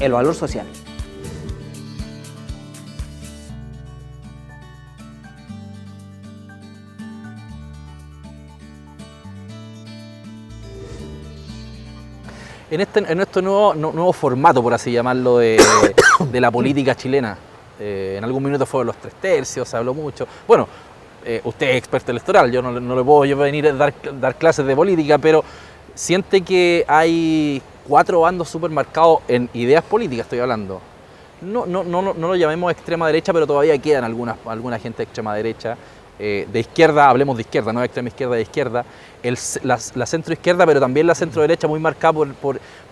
el valor social. En este nuevo formato, por así llamarlo, de la política chilena, en algún minuto fueron los 3/3, se habló mucho. Bueno, usted es experto electoral, yo no le puedo venir a dar clases de política, pero siente que hay 4 bandos súper marcados en ideas políticas, estoy hablando. No lo llamemos extrema derecha, pero todavía quedan alguna gente de extrema derecha. De izquierda, hablemos de izquierda, no de extrema izquierda, de izquierda, la centro izquierda, pero también la centro derecha, muy marcada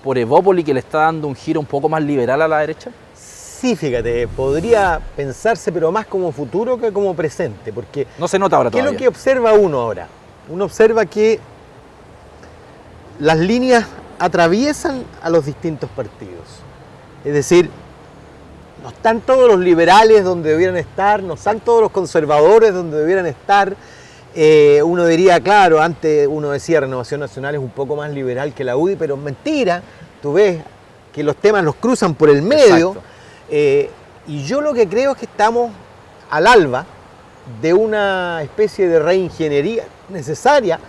por Evópoli, que le está dando un giro un poco más liberal a la derecha. Sí, fíjate, podría pensarse, pero más como futuro que como presente, porque no se nota ahora todavía. ¿Qué es lo que observa uno ahora? Uno observa que las líneas atraviesan a los distintos partidos, es decir, no están todos los liberales donde debieran estar, no están todos los conservadores donde debieran estar. Uno diría, claro, antes uno decía Renovación Nacional es un poco más liberal que la UDI, pero es mentira. Tú ves que los temas los cruzan por el medio. Y yo lo que creo es que estamos al alba de una especie de reingeniería necesaria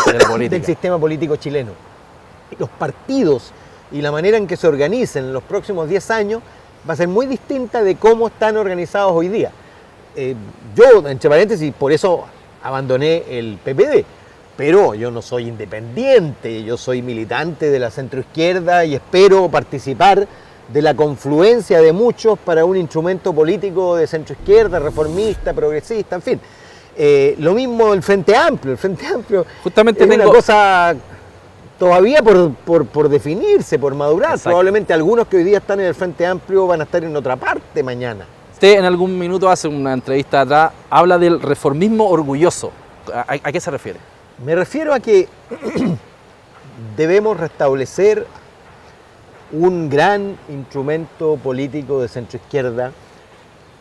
del sistema político chileno. Los partidos y la manera en que se organicen en los próximos 10 años va a ser muy distinta de cómo están organizados hoy día. Yo, entre paréntesis, por eso abandoné el PPD, pero yo no soy independiente, yo soy militante de la centroizquierda y espero participar de la confluencia de muchos para un instrumento político de centroizquierda, reformista, progresista, en fin. Lo mismo el Frente Amplio. El Frente Amplio justamente es una cosa todavía por definirse, por madurar. Exacto. Probablemente algunos que hoy día están en el Frente Amplio van a estar en otra parte mañana. Usted en algún minuto, hace una entrevista atrás, habla del reformismo orgulloso. ¿A qué se refiere? Me refiero a que debemos restablecer un gran instrumento político de centroizquierda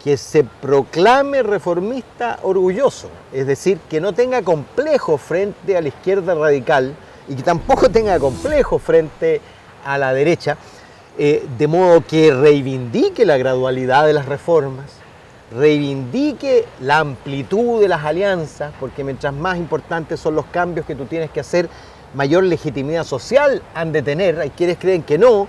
que se proclame reformista orgulloso, es decir, que no tenga complejo frente a la izquierda radical y que tampoco tenga complejo frente a la derecha, de modo que reivindique la gradualidad de las reformas, reivindique la amplitud de las alianzas, porque mientras más importantes son los cambios que tú tienes que hacer, mayor legitimidad social han de tener. Hay quienes creen que no,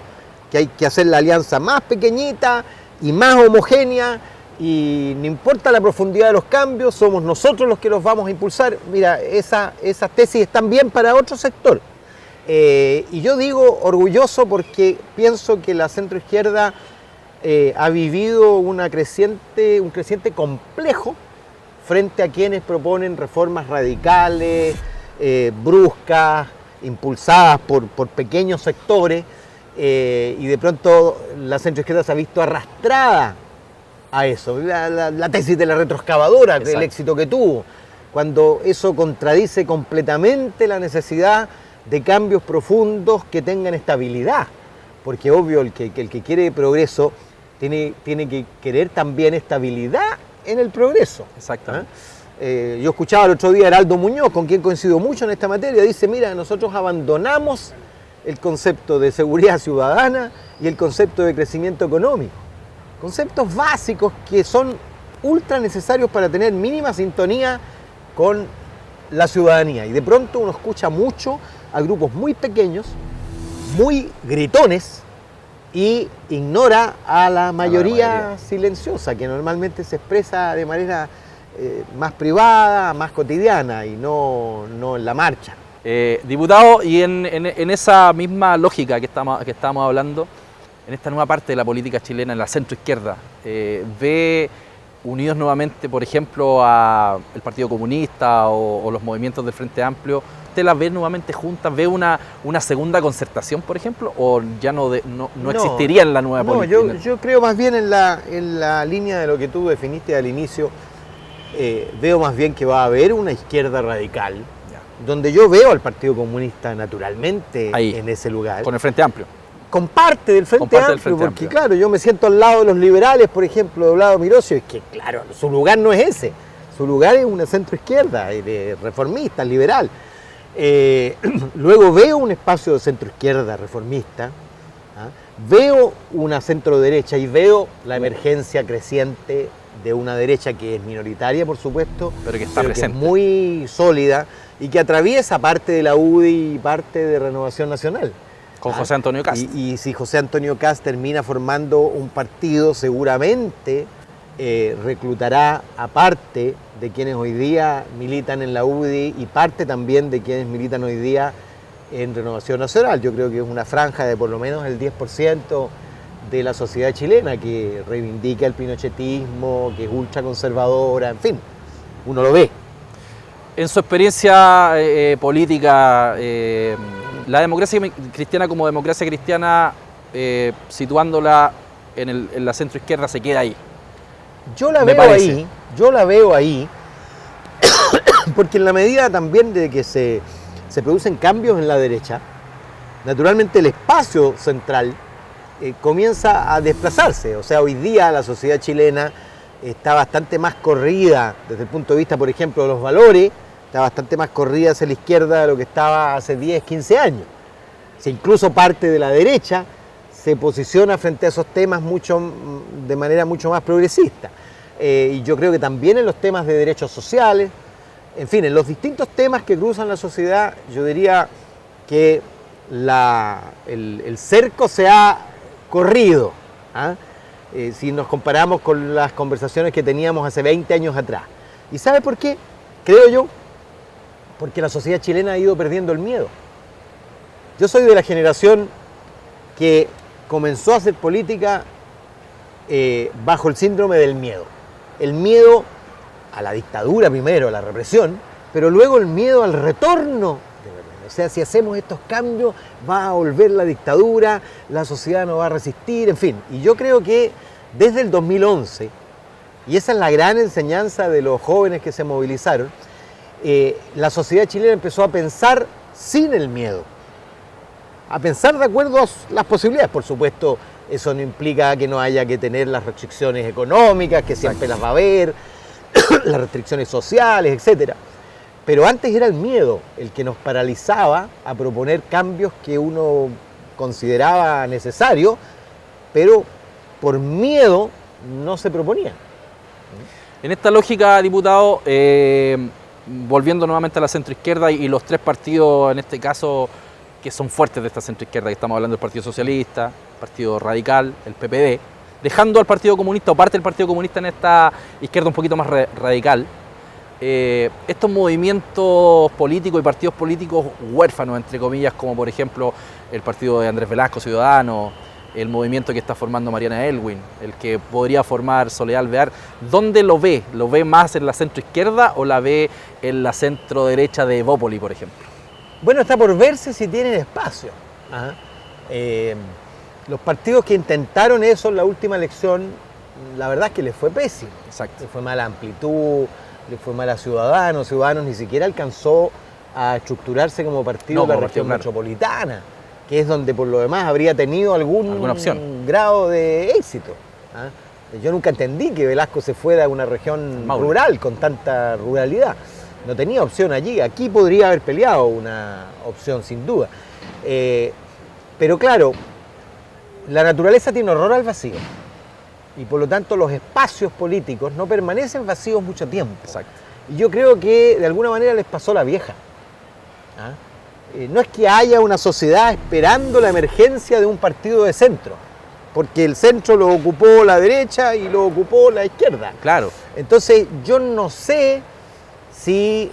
que hay que hacer la alianza más pequeñita y más homogénea, y no importa la profundidad de los cambios, somos nosotros los que los vamos a impulsar. Mira, esas tesis están bien para otro sector. Y yo digo orgulloso porque pienso que la centroizquierda ha vivido un creciente complejo frente a quienes proponen reformas radicales, bruscas, impulsadas por pequeños sectores, y de pronto la centroizquierda se ha visto arrastrada a eso. La tesis de la retroexcavadora, el éxito que tuvo, cuando eso contradice completamente la necesidad de cambios profundos que tengan estabilidad, porque obvio el que quiere progreso tiene que querer también estabilidad en el progreso. Exactamente. Yo escuchaba el otro día a Heraldo Muñoz, con quien coincido mucho en esta materia, dice, mira, nosotros abandonamos el concepto de seguridad ciudadana y el concepto de crecimiento económico. Conceptos básicos que son ultra necesarios para tener mínima sintonía con la ciudadanía. Y de pronto uno escucha mucho a grupos muy pequeños, muy gritones, y ignora a la mayoría silenciosa, que normalmente se expresa de manera más privada, más cotidiana y no en la marcha. Diputado, y en esa misma lógica que estábamos hablando, en esta nueva parte de la política chilena, en la centroizquierda, ve unidos nuevamente, por ejemplo, al Partido Comunista o los movimientos del Frente Amplio, ¿usted las ve nuevamente juntas? ¿Ve una segunda concertación, por ejemplo? ¿O ya no existiría en la nueva política? Yo creo más bien en la línea de lo que tú definiste al inicio. Veo más bien que va a haber una izquierda radical, donde yo veo al Partido Comunista naturalmente ahí, en ese lugar. Con el Frente Amplio. Con parte del Frente Amplio, porque claro, yo me siento al lado de los liberales, por ejemplo, de Vlado Mirosio, es que claro, su lugar no es ese, su lugar es una centroizquierda, de reformista, liberal. Luego veo un espacio de centroizquierda reformista, ¿ah? Veo una centro derecha y veo la emergencia creciente de una derecha que es minoritaria, por supuesto, pero que está que presente. es muy sólida y que atraviesa parte de la UDI y parte de Renovación Nacional. Con José Antonio Kast. Y si José Antonio Kast termina formando un partido, seguramente reclutará a parte de quienes hoy día militan en la UDI y parte también de quienes militan hoy día en Renovación Nacional. Yo creo que es una franja de por lo menos el 10% de la sociedad chilena que reivindica el pinochetismo, que es ultraconservadora, en fin, uno lo ve. En su experiencia política, la democracia cristiana como democracia cristiana, situándola en la centroizquierda, se queda ahí. Yo la veo ahí, porque en la medida también de que se producen cambios en la derecha, naturalmente el espacio central comienza a desplazarse. O sea, hoy día la sociedad chilena está bastante más corrida desde el punto de vista, por ejemplo, de los valores, está bastante más corrida hacia la izquierda de lo que estaba hace 10, 15 años. O sea, incluso parte de la derecha se posiciona frente a esos temas de manera mucho más progresista. Y yo creo que también en los temas de derechos sociales, en fin, en los distintos temas que cruzan la sociedad, yo diría que el cerco se ha corrido, ¿ah? Si nos comparamos con las conversaciones que teníamos hace 20 años atrás. ¿Y sabe por qué? Creo yo, porque la sociedad chilena ha ido perdiendo el miedo. Yo soy de la generación que comenzó a hacer política bajo el síndrome del miedo. El miedo a la dictadura primero, a la represión, pero luego el miedo al retorno. O sea, si hacemos estos cambios, va a volver la dictadura, la sociedad no va a resistir, en fin. Y yo creo que desde el 2011, y esa es la gran enseñanza de los jóvenes que se movilizaron, la sociedad chilena empezó a pensar sin el miedo, a pensar de acuerdo a las posibilidades. Por supuesto, eso no implica que no haya que tener las restricciones económicas, que siempre las va a haber, las restricciones sociales, etcétera. Pero antes era el miedo el que nos paralizaba a proponer cambios que uno consideraba necesarios, pero por miedo no se proponían. En esta lógica, diputado, volviendo nuevamente a la centroizquierda y los tres partidos, en este caso, que son fuertes de esta centroizquierda, que estamos hablando del Partido Socialista, el Partido Radical, el PPD, dejando al Partido Comunista o parte del Partido Comunista en esta izquierda un poquito más radical, estos movimientos políticos y partidos políticos huérfanos, entre comillas, como por ejemplo el partido de Andrés Velasco, Ciudadanos, el movimiento que está formando Mariana Elwin, el que podría formar Soledad Alvear, ¿dónde lo ve? ¿Lo ve más en la centroizquierda o la ve en la centroderecha de Evópoli, por ejemplo? Bueno, está por verse si tienen espacio. Ajá. Los partidos que intentaron eso en la última elección, la verdad es que les fue pésimo. Exacto. Les fue mala amplitud, les fue mal a Ciudadanos. Ciudadanos ni siquiera alcanzó a estructurarse como partido de la región metropolitana, que es donde por lo demás habría tenido alguna opción, grado de éxito. ¿Ah? Yo nunca entendí que Velasco se fuera a una región rural con tanta ruralidad. No tenía opción allí. Aquí podría haber peleado una opción sin duda. Pero claro, la naturaleza tiene horror al vacío. Y por lo tanto los espacios políticos no permanecen vacíos mucho tiempo. Exacto. Y yo creo que de alguna manera les pasó la vieja. ¿Ah? No es que haya una sociedad esperando la emergencia de un partido de centro, porque el centro lo ocupó la derecha y lo ocupó la izquierda. Claro. Entonces yo no sé si,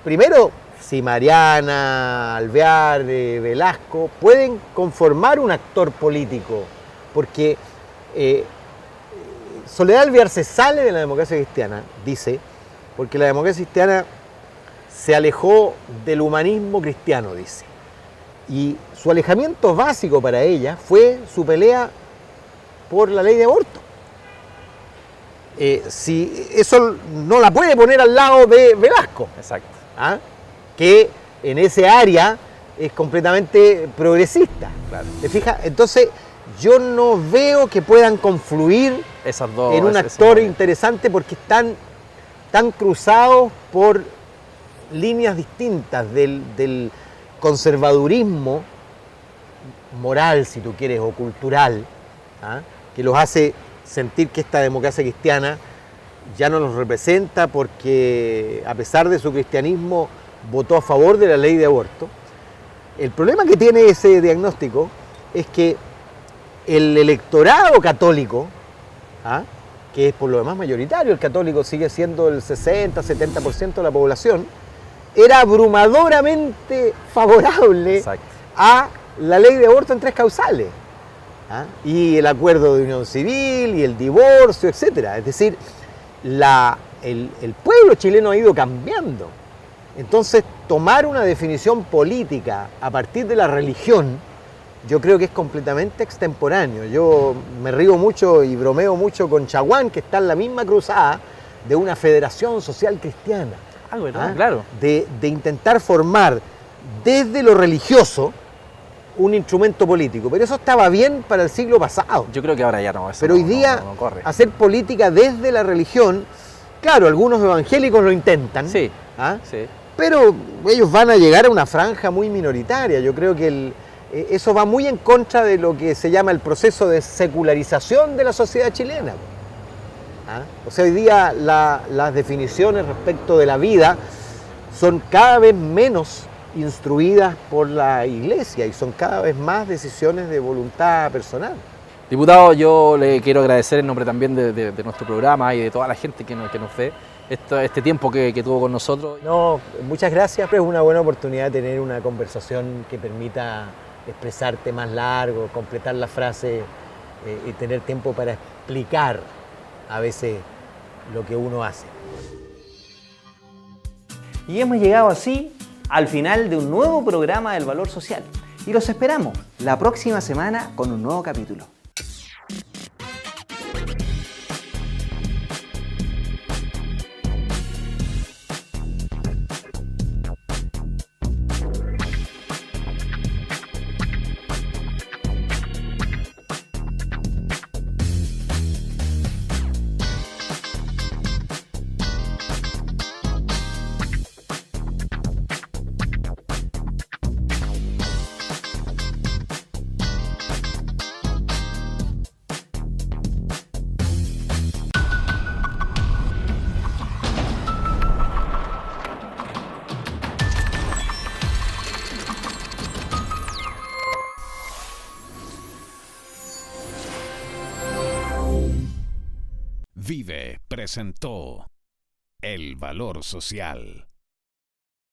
primero, si Mariana, Alvear, Velasco pueden conformar un actor político, porque Soledad Alvear se sale de la democracia cristiana, dice, porque la democracia cristiana se alejó del humanismo cristiano, dice. Y su alejamiento básico para ella fue su pelea por la ley de aborto. Si eso no la puede poner al lado de Velasco. Exacto. ¿Ah? Que en ese área es completamente progresista. Claro. ¿Te fijas? Entonces, yo no veo que puedan confluir esas dos, en un actor interesante porque están tan cruzados por líneas distintas del conservadurismo moral, si tú quieres, o cultural, ¿ah? Que los hace sentir que esta democracia cristiana ya no los representa porque, a pesar de su cristianismo, votó a favor de la ley de aborto. El problema que tiene ese diagnóstico es que el electorado católico, ¿ah? Que es por lo demás mayoritario, el católico sigue siendo el 60-70% de la población, era abrumadoramente favorable Exacto. a la ley de aborto en 3 causales, ¿ah? Y el acuerdo de unión civil y el divorcio, etc. Es decir, el pueblo chileno ha ido cambiando. Entonces, tomar una definición política a partir de la religión, yo creo que es completamente extemporáneo. Yo me río mucho y bromeo mucho con Chaguán, que está en la misma cruzada de una federación social cristiana. Ah, ¿verdad? ¿Ah? Claro. De intentar formar desde lo religioso un instrumento político. Pero eso estaba bien para el siglo pasado. Yo creo que ahora ya no. Eso Pero hoy día no corre. hacer política desde la religión, claro, algunos evangélicos lo intentan. Sí, ¿Ah? sí. Pero ellos van a llegar a una franja muy minoritaria. Yo creo que eso va muy en contra de lo que se llama el proceso de secularización de la sociedad chilena. ¿Ah? O sea, hoy día las definiciones respecto de la vida son cada vez menos instruidas por la Iglesia y son cada vez más decisiones de voluntad personal. Diputado, yo le quiero agradecer en nombre también de nuestro programa y de toda la gente que nos ve este tiempo que tuvo con nosotros. No, muchas gracias, pero es una buena oportunidad de tener una conversación que permita expresarte más largo, completar la frase y tener tiempo para explicar a veces lo que uno hace. Y hemos llegado así al final de un nuevo programa del Valor Social. Y los esperamos la próxima semana con un nuevo capítulo. Vive presentó El Valor Social.